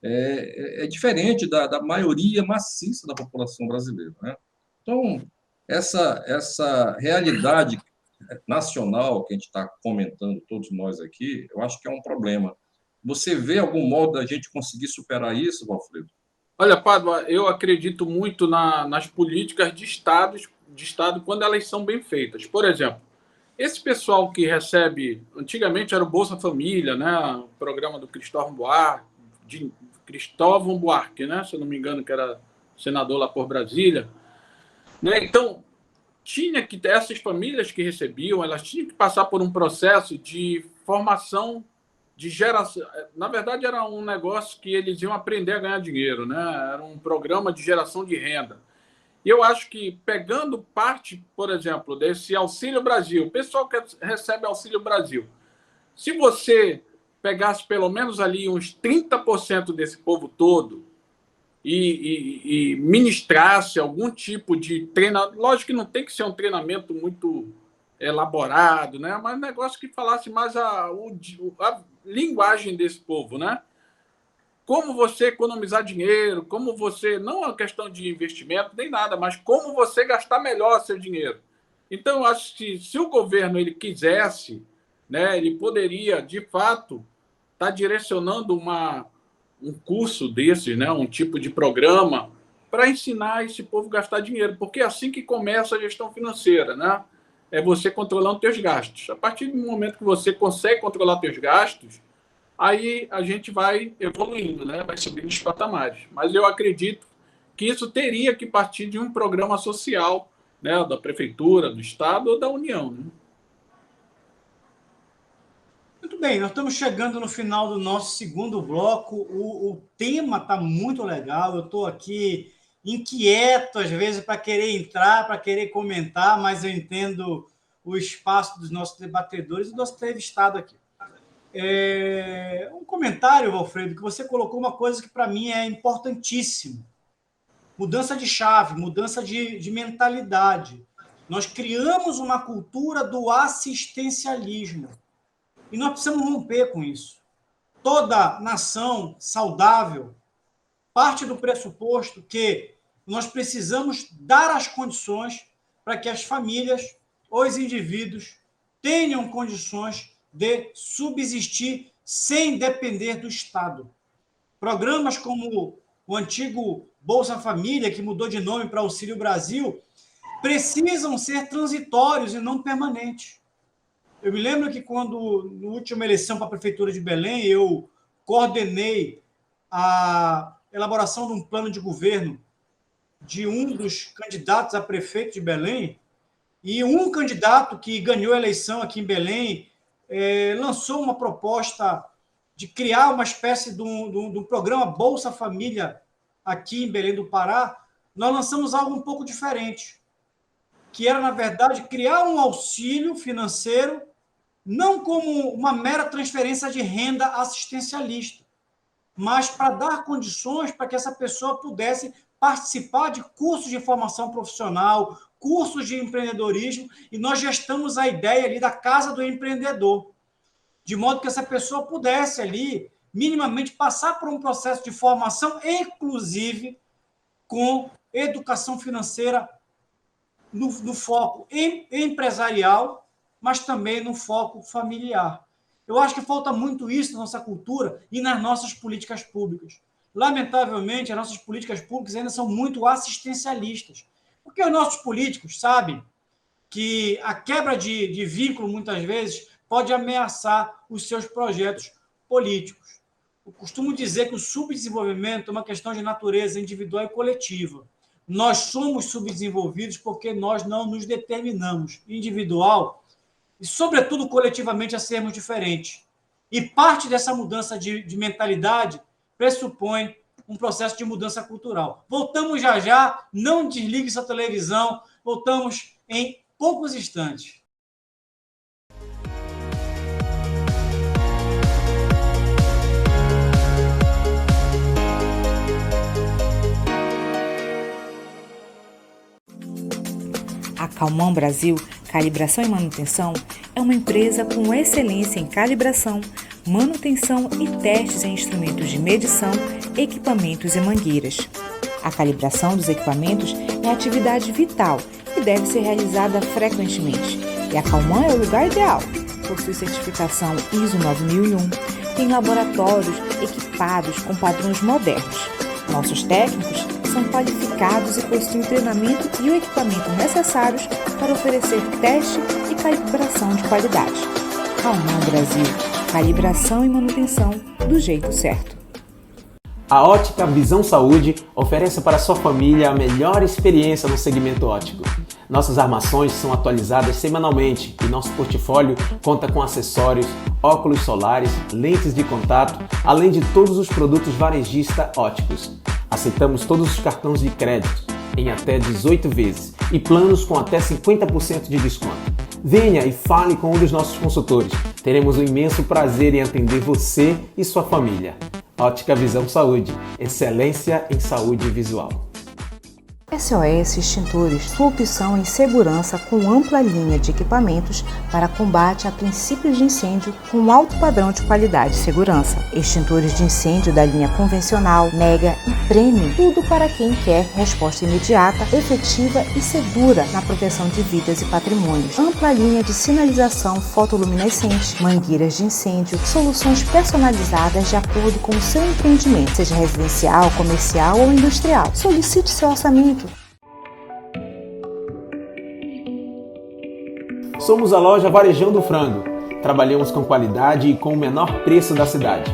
é diferente da maioria maciça da população brasileira, né? Então, essa realidade nacional que a gente está comentando, todos nós aqui, eu acho que é um problema. Você vê algum modo da gente conseguir superar isso, Alfredo? Olha, Pádua, eu acredito muito nas políticas de Estado quando elas são bem feitas. Por exemplo, esse pessoal que recebe, antigamente era o Bolsa Família, né? O programa do Cristóvão Buarque, né? Se eu não me engano, que era senador lá por Brasília, né? Então, tinha que ter essas famílias que recebiam, elas tinham que passar por um processo de formação de geração. Na verdade, era um negócio que eles iam aprender a ganhar dinheiro, né? Era um programa de geração de renda. E eu acho que, pegando parte, por exemplo, desse Auxílio Brasil, o pessoal que recebe Auxílio Brasil, se você pegasse pelo menos ali uns 30% desse povo todo e ministrasse algum tipo de treinamento, lógico que não tem que ser um treinamento muito elaborado, né? Mas um negócio que falasse mais a linguagem desse povo, né? Como você economizar dinheiro, como você... Não é uma questão de investimento nem nada, mas como você gastar melhor seu dinheiro. Então, eu acho que se o governo ele quisesse, né, ele poderia, de fato, estar direcionando um curso desses, né, um tipo de programa para ensinar esse povo a gastar dinheiro, porque é assim que começa a gestão financeira, né? É você controlando seus gastos. A partir do momento que você consegue controlar seus gastos, aí a gente vai evoluindo, né? Vai subindo os patamares. Mas eu acredito que isso teria que partir de um programa social, né? Da prefeitura, do Estado ou da União, né? Muito bem, nós estamos chegando no final do nosso segundo bloco. O tema está muito legal. Eu estou aqui inquieto, às vezes, para querer entrar, para querer comentar, mas eu entendo o espaço dos nossos debatedores e do nosso entrevistado aqui. Um comentário, Alfredo, que você colocou uma coisa que para mim é importantíssima. Mudança de chave, mudança de mentalidade. Nós criamos uma cultura do assistencialismo e nós precisamos romper com isso. Toda nação saudável parte do pressuposto que nós precisamos dar as condições para que as famílias, os indivíduos, tenham condições de subsistir sem depender do Estado. Programas como o antigo Bolsa Família, que mudou de nome para Auxílio Brasil, precisam ser transitórios e não permanentes. Eu me lembro que quando, na última eleição para a Prefeitura de Belém, eu coordenei a elaboração de um plano de governo de um dos candidatos a prefeito de Belém, e um candidato que ganhou a eleição aqui em Belém lançou uma proposta de criar uma espécie de um programa Bolsa Família aqui em Belém do Pará. Nós lançamos algo um pouco diferente, que era, na verdade, criar um auxílio financeiro, não como uma mera transferência de renda assistencialista, mas para dar condições para que essa pessoa pudesse participar de cursos de formação profissional, cursos de empreendedorismo, e nós gestamos a ideia ali da Casa do Empreendedor, de modo que essa pessoa pudesse ali, minimamente, passar por um processo de formação, inclusive com educação financeira no foco empresarial, mas também no foco familiar. Eu acho que falta muito isso na nossa cultura e nas nossas políticas públicas. Lamentavelmente, as nossas políticas públicas ainda são muito assistencialistas, porque os nossos políticos sabem que a quebra de vínculo, muitas vezes, pode ameaçar os seus projetos políticos. Eu costumo dizer que o subdesenvolvimento é uma questão de natureza individual e coletiva. Nós somos subdesenvolvidos porque nós não nos determinamos individual e, sobretudo, coletivamente, a sermos diferentes. E parte dessa mudança de mentalidade pressupõe um processo de mudança cultural. Voltamos já, não desligue sua televisão, voltamos em poucos instantes. A Calman Brasil Calibração e Manutenção é uma empresa com excelência em calibração, manutenção e testes em instrumentos de medição, equipamentos e mangueiras. A calibração dos equipamentos é atividade vital e deve ser realizada frequentemente. E a Calman é o lugar ideal. Possui certificação ISO 9001, tem laboratórios equipados com padrões modernos. Nossos técnicos são qualificados e possuem o treinamento e o equipamento necessários para oferecer teste e calibração de qualidade. Calman Brasil, calibração e manutenção do jeito certo. A Ótica Visão Saúde oferece para sua família a melhor experiência no segmento óptico. Nossas armações são atualizadas semanalmente e nosso portfólio conta com acessórios, óculos solares, lentes de contato, além de todos os produtos varejista ópticos. Aceitamos todos os cartões de crédito em até 18 vezes e planos com até 50% de desconto. Venha e fale com um dos nossos consultores. Teremos um imenso prazer em atender você e sua família. Ótica Visão Saúde, excelência em saúde visual. SOS Extintores, sua opção em segurança com ampla linha de equipamentos para combate a princípios de incêndio com alto padrão de qualidade e segurança. Extintores de incêndio da linha convencional, mega e premium, tudo para quem quer resposta imediata, efetiva e segura na proteção de vidas e patrimônios. Ampla linha de sinalização fotoluminescente, mangueiras de incêndio, soluções personalizadas de acordo com o seu empreendimento, seja residencial, comercial ou industrial. Solicite seu orçamento. Somos a loja Varejão do Frango. Trabalhamos com qualidade e com o menor preço da cidade.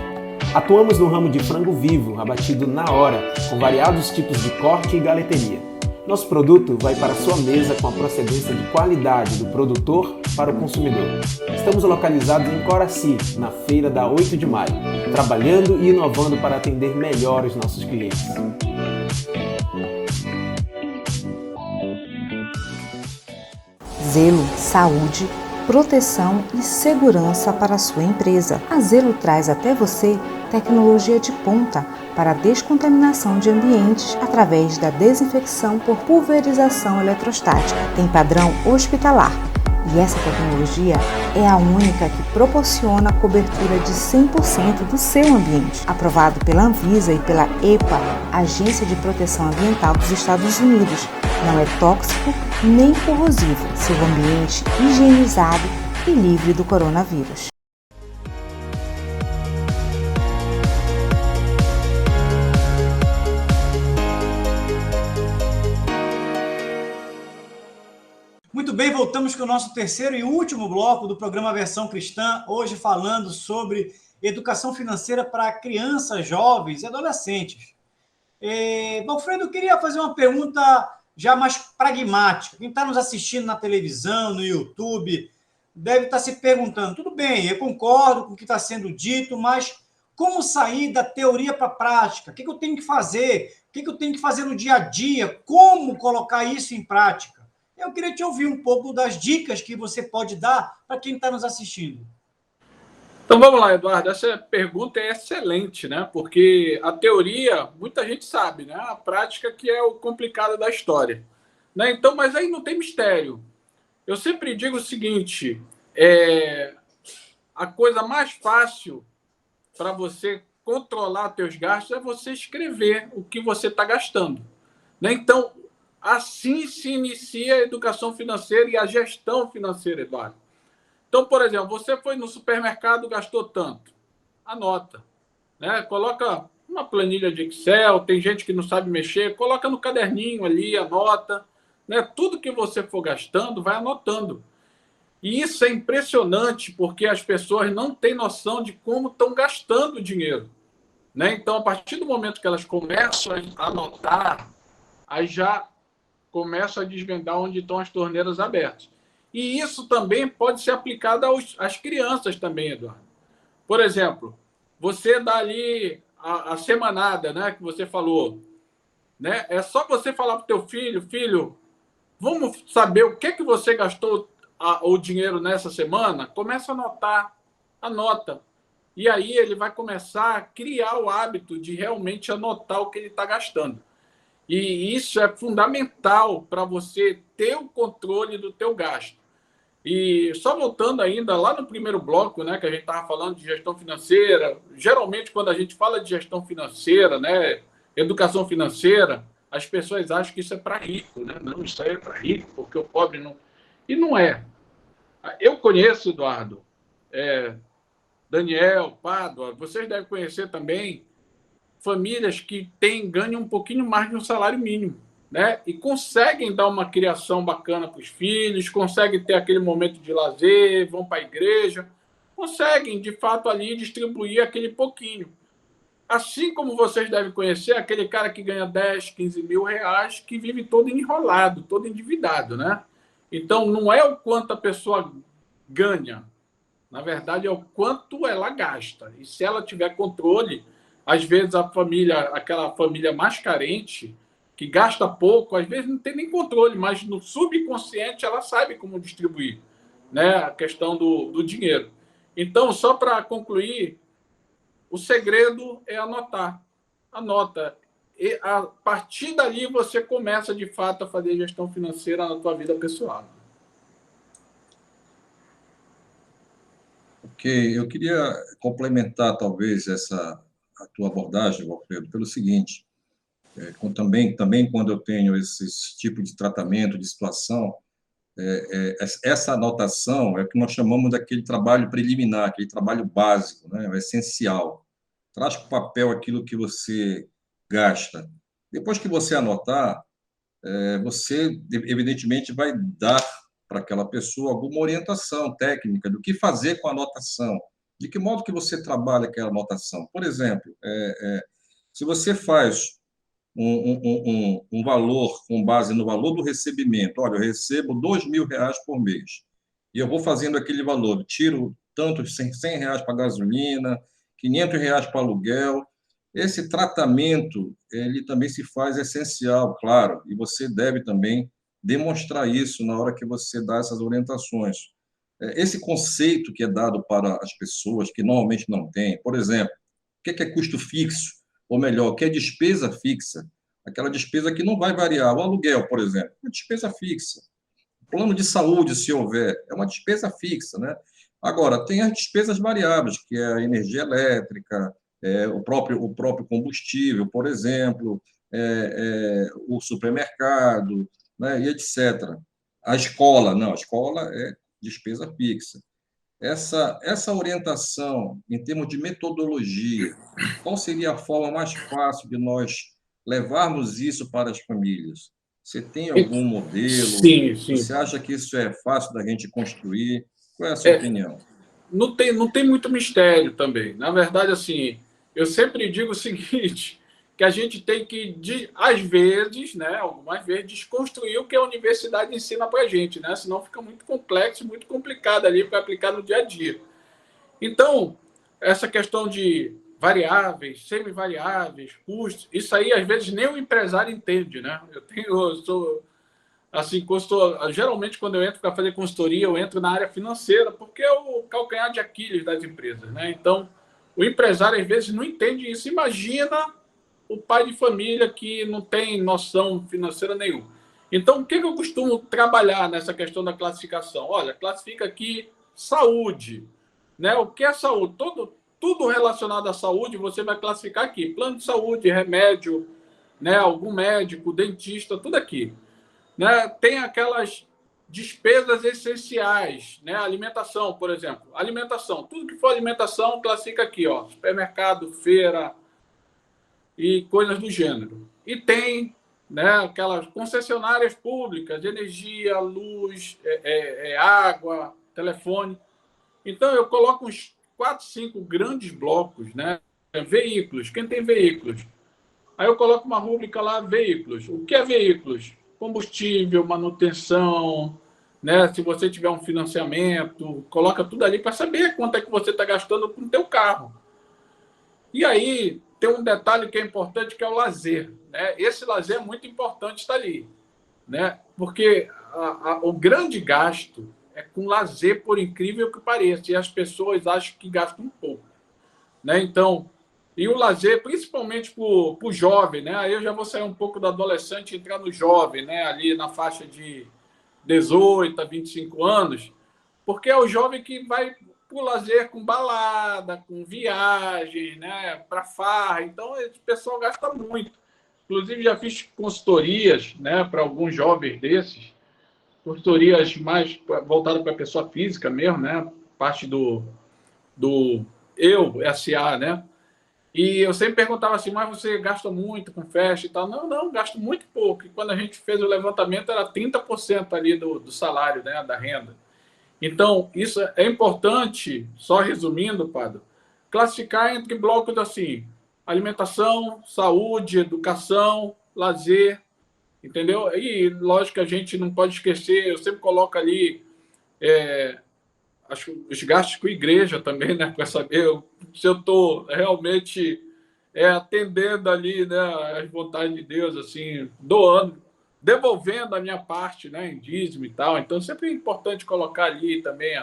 Atuamos no ramo de frango vivo, abatido na hora, com variados tipos de corte e galeteria. Nosso produto vai para a sua mesa com a procedência de qualidade do produtor para o consumidor. Estamos localizados em Coraci, na feira da 8 de maio, trabalhando e inovando para atender melhor os nossos clientes. Zelo, saúde, proteção e segurança para a sua empresa. A Zelo traz até você tecnologia de ponta para a descontaminação de ambientes através da desinfecção por pulverização eletrostática. Tem padrão hospitalar e essa tecnologia é a única que proporciona a cobertura de 100% do seu ambiente. Aprovado pela Anvisa e pela EPA, Agência de Proteção Ambiental dos Estados Unidos. Não é tóxico nem corrosivo. Seu ambiente higienizado e livre do coronavírus. Muito bem, voltamos com o nosso terceiro e último bloco do programa Versão Cristã, hoje falando sobre educação financeira para crianças, jovens e adolescentes. Valfredo, eu queria fazer uma pergunta já mais pragmática. Quem está nos assistindo na televisão, no YouTube, deve estar se perguntando, tudo bem, eu concordo com o que está sendo dito, mas como sair da teoria para a prática? O que eu tenho que fazer? O que eu tenho que fazer no dia a dia? Como colocar isso em prática? Eu queria te ouvir um pouco das dicas que você pode dar para quem está nos assistindo. Então vamos lá, Eduardo. Essa pergunta é excelente, né? Porque a teoria, muita gente sabe, né? A prática que é o complicado da história, né? Então, mas aí não tem mistério. Eu sempre digo o seguinte: a coisa mais fácil para você controlar teus gastos é você escrever o que você está gastando, né? Então, assim se inicia a educação financeira e a gestão financeira, Eduardo. Então, por exemplo, você foi no supermercado, gastou tanto. Anota, né? Coloca uma planilha de Excel, tem gente que não sabe mexer, coloca no caderninho ali, anota, né? Tudo que você for gastando, vai anotando. E isso é impressionante, porque as pessoas não têm noção de como estão gastando o dinheiro, né? Então, a partir do momento que elas começam a anotar, aí já começam a desvendar onde estão as torneiras abertas. E isso também pode ser aplicado às crianças também, Eduardo. Por exemplo, você dá ali a semanada, né, que você falou, né? É só você falar para o teu filho, vamos saber o que você gastou o dinheiro nessa semana? Começa a anotar, anota. E aí ele vai começar a criar o hábito de realmente anotar o que ele está gastando. E isso é fundamental para você ter o controle do teu gasto. E só voltando ainda lá no primeiro bloco, né, que a gente estava falando de gestão financeira, geralmente quando a gente fala de gestão financeira, né, educação financeira, as pessoas acham que isso é para rico, né? Não, isso aí é para rico, porque o pobre não... E não é. Eu conheço, Eduardo, Daniel, Pádua, vocês devem conhecer também famílias que ganham um pouquinho mais de um salário mínimo, né? E conseguem dar uma criação bacana para os filhos, conseguem ter aquele momento de lazer, vão para a igreja, conseguem, de fato, ali distribuir aquele pouquinho. Assim como vocês devem conhecer aquele cara que ganha 10, 15 mil reais, que vive todo enrolado, todo endividado, né? Então, não é o quanto a pessoa ganha, na verdade, é o quanto ela gasta. E se ela tiver controle, às vezes aquela família mais carente, que gasta pouco, às vezes não tem nem controle, mas no subconsciente ela sabe como distribuir, né, a questão do dinheiro. Então, só para concluir, o segredo é anotar. Anota. E a partir dali você começa, de fato, a fazer gestão financeira na tua vida pessoal. Ok, eu queria complementar, talvez, a tua abordagem, Alfredo, pelo seguinte, também quando eu tenho esse tipo de tratamento, de situação, essa anotação é o que nós chamamos daquele trabalho preliminar, aquele trabalho básico, né, o essencial. Traz para o papel aquilo que você gasta. Depois que você anotar, você, evidentemente, vai dar para aquela pessoa alguma orientação técnica do que fazer com a anotação, de que modo que você trabalha aquela anotação. Por exemplo, se você faz um valor com base no valor do recebimento, olha, eu recebo R$2.000 por mês, e eu vou fazendo aquele valor, tiro tantos R$100 para gasolina, R$500 para aluguel. Esse tratamento, ele também se faz essencial, claro, e você deve também demonstrar isso na hora que você dá essas orientações. Esse conceito que é dado para as pessoas que normalmente não têm, por exemplo, o que é custo fixo? Ou melhor, o que é despesa fixa? Aquela despesa que não vai variar. O aluguel, por exemplo, é uma despesa fixa. Plano de saúde, se houver, é uma despesa fixa, né? Agora, tem as despesas variáveis, que é a energia elétrica, o próprio combustível, por exemplo, o supermercado, né, e etc. A escola é despesa fixa. essa orientação, em termos de metodologia, qual seria a forma mais fácil de nós levarmos isso para as famílias? Você tem algum modelo? Sim, sim. Você acha que isso é fácil da gente construir? Qual é a sua opinião? Não tem muito mistério também. Na verdade, assim, eu sempre digo o seguinte, que a gente tem que, às vezes, né, algumas vezes, desconstruir o que a universidade ensina para a gente, né? Senão fica muito complexo, muito complicado ali para aplicar no dia a dia. Então, essa questão de variáveis, semivariáveis, custos, isso aí, às vezes, nem o empresário entende, né? Eu sou assim, geralmente quando eu entro para fazer consultoria, eu entro na área financeira, porque é o calcanhar de Aquiles das empresas, né? Então, o empresário às vezes não entende isso. Imagina o pai de família que não tem noção financeira nenhuma. Então, o que eu costumo trabalhar nessa questão da classificação? Olha, classifica aqui saúde, né? O que é saúde? Tudo relacionado à saúde você vai classificar aqui. Plano de saúde, remédio, né? Algum médico, dentista, tudo aqui. Né? Tem aquelas despesas essenciais, né? Alimentação, por exemplo. Alimentação, tudo que for alimentação, classifica aqui, ó, supermercado, feira e coisas do gênero. E tem, né, aquelas concessionárias públicas de energia, luz, água, telefone. Então, eu coloco uns 4, 5 grandes blocos, né? Veículos, quem tem veículos? Aí eu coloco uma rúbrica lá, veículos. O que é veículos? Combustível, manutenção, né? Se você tiver um financiamento, coloca tudo ali para saber quanto é que você está gastando com o teu carro. E aí tem um detalhe que é importante, que é o lazer, né? Esse lazer é muito importante estar ali, né? Porque o grande gasto é com lazer, por incrível que pareça, e as pessoas acham que gastam um pouco, né? Então, e o lazer, principalmente para o jovem, né? Aí eu já vou sair um pouco do adolescente e entrar no jovem, né? Ali na faixa de 18 a 25 anos, porque é o jovem que vai para o lazer com balada, com viagem, né? Para farra. Então, esse pessoal gasta muito. Inclusive, já fiz consultorias, né? Para alguns jovens desses, consultorias mais voltadas para a pessoa física mesmo, né? Parte do eu, SA, né? E eu sempre perguntava assim, mas você gasta muito com festa e tal? Não, gasto muito pouco. E quando a gente fez o levantamento, era 30% ali do salário, né, da renda. Então, isso é importante, só resumindo, Padre, classificar entre blocos assim, alimentação, saúde, educação, lazer, entendeu? E, lógico, a gente não pode esquecer, eu sempre coloco ali os gastos com a igreja também, né? Para saber se eu estou realmente atendendo ali, né, as vontades de Deus, assim, doando, devolvendo a minha parte, né, em dízimo e tal. Então, sempre é importante colocar ali também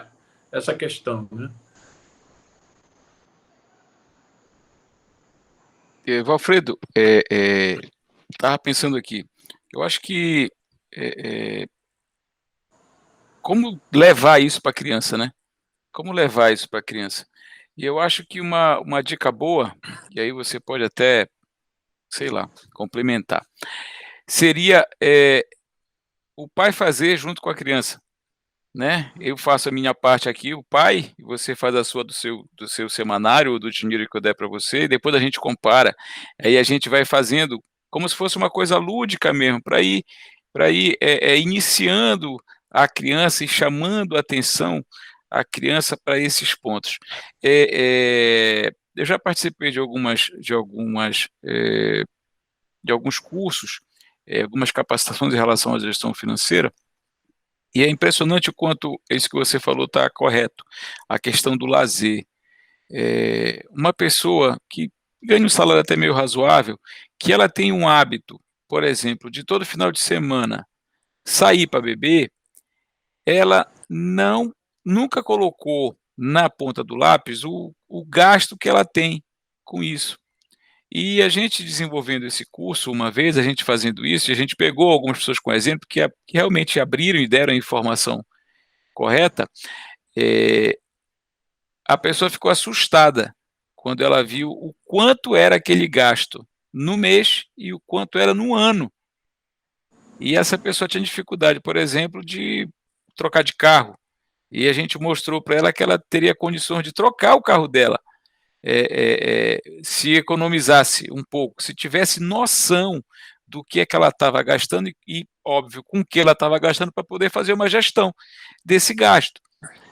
essa questão, né? Valfredo, estava pensando aqui, eu acho que como levar isso para a criança, né? Como levar isso para a criança? E eu acho que uma dica boa, e aí você pode até, sei lá, complementar, seria o pai fazer junto com a criança, né? Eu faço a minha parte aqui, o pai, e você faz a sua do seu semanário, ou do dinheiro que eu der para você, e depois a gente compara, aí a gente vai fazendo como se fosse uma coisa lúdica mesmo, para ir iniciando a criança e chamando a atenção a criança para esses pontos. Eu já participei de alguns cursos, algumas capacitações em relação à gestão financeira, e é impressionante o quanto isso que você falou está correto, a questão do lazer. Uma pessoa que ganha um salário até meio razoável, que ela tem um hábito, por exemplo, de todo final de semana sair para beber, ela nunca colocou na ponta do lápis o gasto que ela tem com isso. E a gente desenvolvendo esse curso, uma vez, a gente fazendo isso, e a gente pegou algumas pessoas com exemplo que realmente abriram e deram a informação correta, a pessoa ficou assustada quando ela viu o quanto era aquele gasto no mês e o quanto era no ano. E essa pessoa tinha dificuldade, por exemplo, de trocar de carro. E a gente mostrou para ela que ela teria condições de trocar o carro dela, se economizasse um pouco, se tivesse noção do que é que ela estava gastando e, óbvio, com o que ela estava gastando para poder fazer uma gestão desse gasto,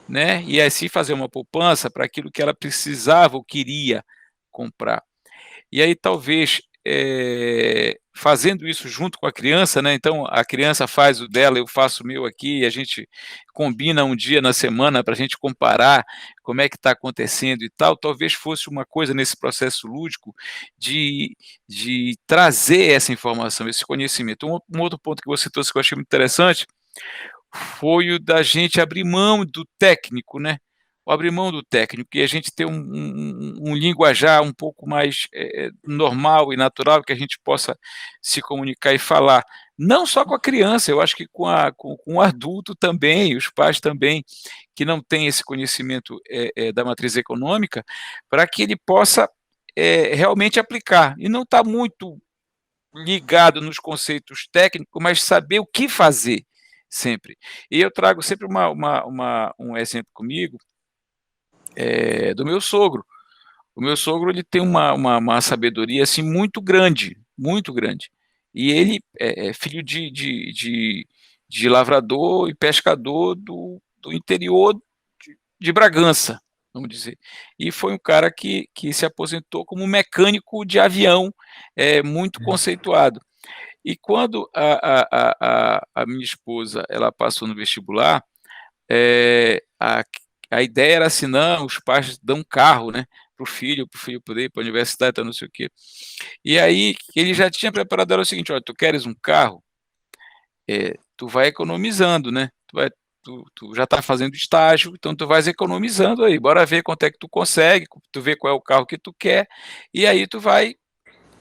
né? E assim fazer uma poupança para aquilo que ela precisava ou queria comprar. E aí talvez fazendo isso junto com a criança, né? Então a criança faz o dela, eu faço o meu aqui, e a gente combina um dia na semana para a gente comparar como é que está acontecendo e tal. Talvez fosse uma coisa nesse processo lúdico de trazer essa informação, esse conhecimento. Um outro ponto que você trouxe que eu achei muito interessante foi o da gente abrir mão do técnico, né? O abrir mão do técnico, e a gente ter um linguajar um pouco mais normal e natural, que a gente possa se comunicar e falar, não só com a criança, eu acho que com o adulto também, os pais também, que não têm esse conhecimento da matriz econômica, para que ele possa realmente aplicar, e não estar muito ligado nos conceitos técnicos, mas saber o que fazer sempre. E eu trago sempre um exemplo comigo, do meu sogro. O meu sogro ele tem uma sabedoria assim muito grande, muito grande. E ele é filho de lavrador e pescador do interior de Bragança, vamos dizer. E foi um cara que se aposentou como mecânico de avião, muito conceituado. E quando a minha esposa ela passou no vestibular, é, a, a ideia era assim, não, os pais dão carro, né, para o filho poder ir para a universidade, tá, não sei o quê. E aí ele já tinha preparado, era o seguinte, olha, tu queres um carro? Tu vai economizando, né? Tu já está fazendo estágio, então tu vais economizando aí, bora ver quanto é que tu consegue, tu vê qual é o carro que tu quer, e aí tu vai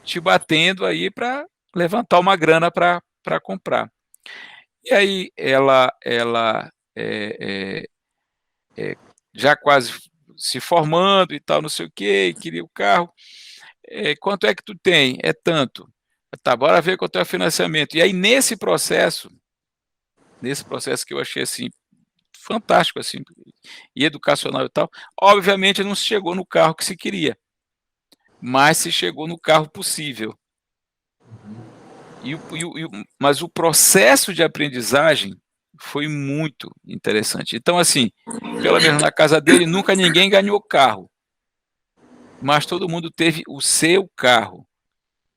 te batendo aí para levantar uma grana para comprar. E aí ela já quase se formando e tal, não sei o quê, queria o carro. Quanto é que tu tem? É tanto. Tá, bora ver quanto é o financiamento. E aí, nesse processo que eu achei assim, fantástico, assim, e educacional e tal, obviamente não se chegou no carro que se queria, mas se chegou no carro possível. Mas o processo de aprendizagem foi muito interessante. Então, assim, pelo menos na casa dele, nunca ninguém ganhou carro, mas todo mundo teve o seu carro.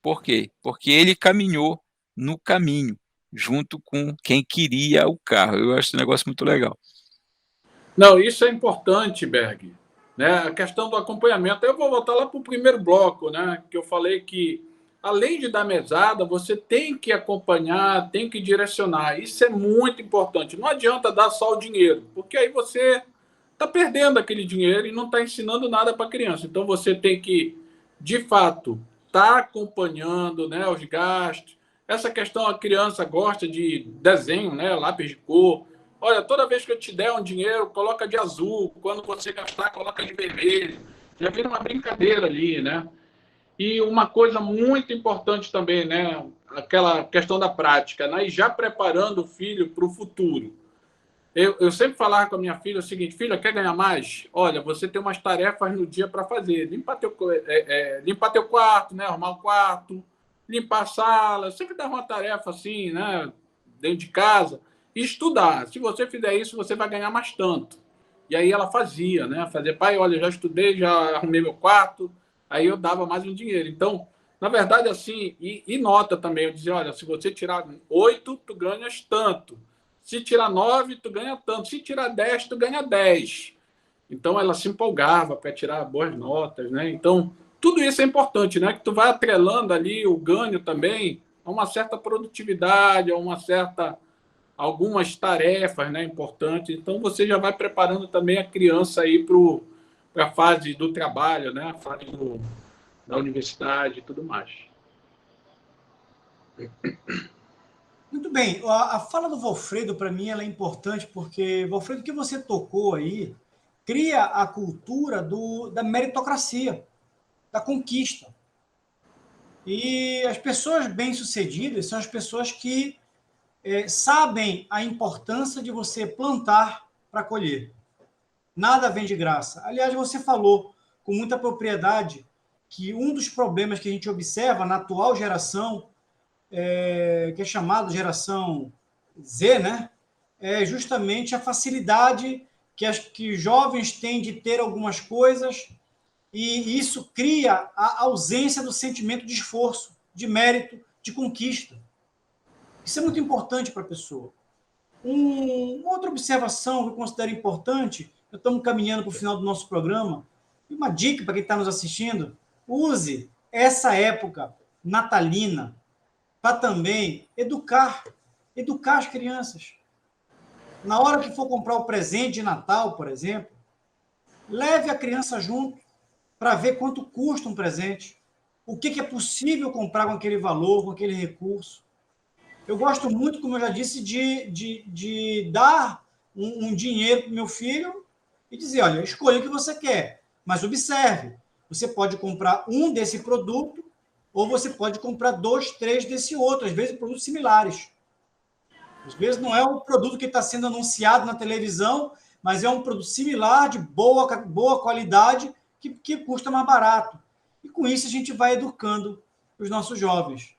Por quê? Porque ele caminhou no caminho, junto com quem queria o carro. Eu acho esse negócio muito legal. Não, isso é importante, Berg. Né? A questão do acompanhamento. Eu vou voltar lá para o primeiro bloco, né? Que eu falei que, além de dar mesada, você tem que acompanhar, tem que direcionar. Isso é muito importante. Não adianta dar só o dinheiro, porque aí você está perdendo aquele dinheiro e não está ensinando nada para a criança. Então, você tem que, de fato, estar acompanhando, né, os gastos. Essa questão, a criança gosta de desenho, né, lápis de cor. Olha, toda vez que eu te der um dinheiro, coloca de azul. Quando você gastar, coloca de vermelho. Já vira uma brincadeira ali, né? E uma coisa muito importante também, né? Aquela questão da prática, né? E já preparando o filho para o futuro. Eu sempre falava com a minha filha o seguinte: filha, quer ganhar mais? Olha, você tem umas tarefas no dia para fazer. Limpar teu quarto, né? Arrumar o quarto, limpar a sala. Eu sempre dava uma tarefa assim, né? Dentro de casa. E estudar. Se você fizer isso, você vai ganhar mais tanto. E aí ela fazia, né? Fazia, pai, olha, já estudei, já arrumei meu quarto. Aí eu dava mais um dinheiro. Então, na verdade, assim, e nota também. Eu dizia, olha, se você tirar 8, tu ganhas tanto. Se tirar 9, tu ganha tanto. Se tirar 10, tu ganha 10. Então, ela se empolgava para tirar boas notas, né? Então, tudo isso é importante, né? Que tu vai atrelando ali o ganho também a uma certa produtividade, a algumas tarefas, né, importantes. Então, você já vai preparando também a criança aí para a fase do trabalho, né? A fase da universidade e tudo mais. Muito bem, a fala do Valfredo, para mim, ela é importante, porque, Valfredo, o que você tocou aí, cria a cultura da meritocracia, da conquista. E as pessoas bem-sucedidas são as pessoas que sabem a importância de você plantar para colher. Nada vem de graça. Aliás, você falou com muita propriedade que um dos problemas que a gente observa na atual geração, que é chamada geração Z, né? É justamente a facilidade que jovens têm de ter algumas coisas, e isso cria a ausência do sentimento de esforço, de mérito, de conquista. Isso é muito importante para a pessoa. Uma outra observação que eu considero importante, nós estamos caminhando para o final do nosso programa, e uma dica para quem está nos assistindo: use essa época natalina para também educar as crianças. Na hora que for comprar o presente de Natal, por exemplo, leve a criança junto para ver quanto custa um presente, o que é possível comprar com aquele valor, com aquele recurso. Eu gosto muito, como eu já disse, de dar um dinheiro para o meu filho e dizer, olha, escolha o que você quer, mas observe, você pode comprar um desse produto ou você pode comprar 2, 3 desse outro, às vezes produtos similares. Às vezes não é o produto que está sendo anunciado na televisão, mas é um produto similar, de boa qualidade, que custa mais barato. E com isso a gente vai educando os nossos jovens.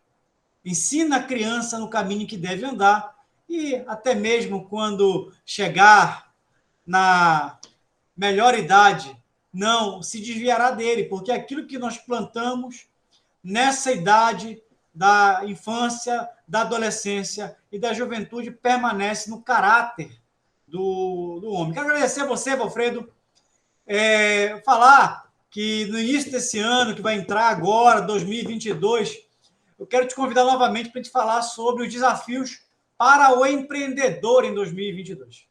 Ensina a criança no caminho que deve andar e até mesmo quando chegar na melhor idade, não se desviará dele, porque aquilo que nós plantamos nessa idade da infância, da adolescência e da juventude permanece no caráter do homem. Quero agradecer a você, Valfredo, falar que no início desse ano, que vai entrar agora, 2022, eu quero te convidar novamente para a gente falar sobre os desafios para o empreendedor em 2022.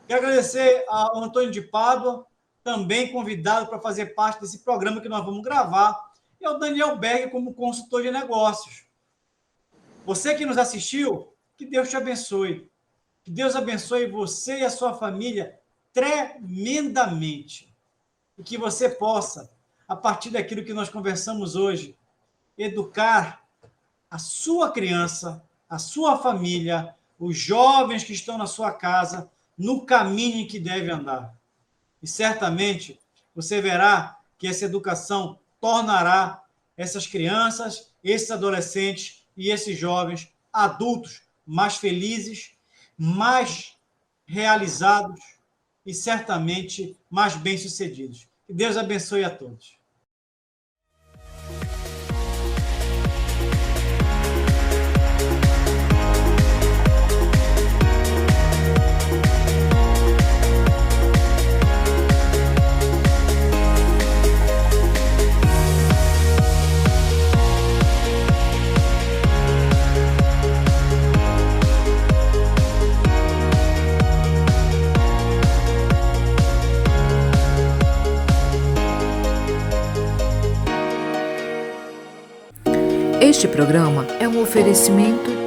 Quero agradecer ao Antônio de Pádua, também convidado para fazer parte desse programa que nós vamos gravar, e ao Daniel Berger como consultor de negócios. Você que nos assistiu, que Deus te abençoe. Que Deus abençoe você e a sua família tremendamente. E que você possa, a partir daquilo que nós conversamos hoje, educar a sua criança, a sua família, os jovens que estão na sua casa, no caminho em que deve andar. E certamente você verá que essa educação tornará essas crianças, esses adolescentes e esses jovens adultos mais felizes, mais realizados e certamente mais bem-sucedidos. Que Deus abençoe a todos. Este programa é um oferecimento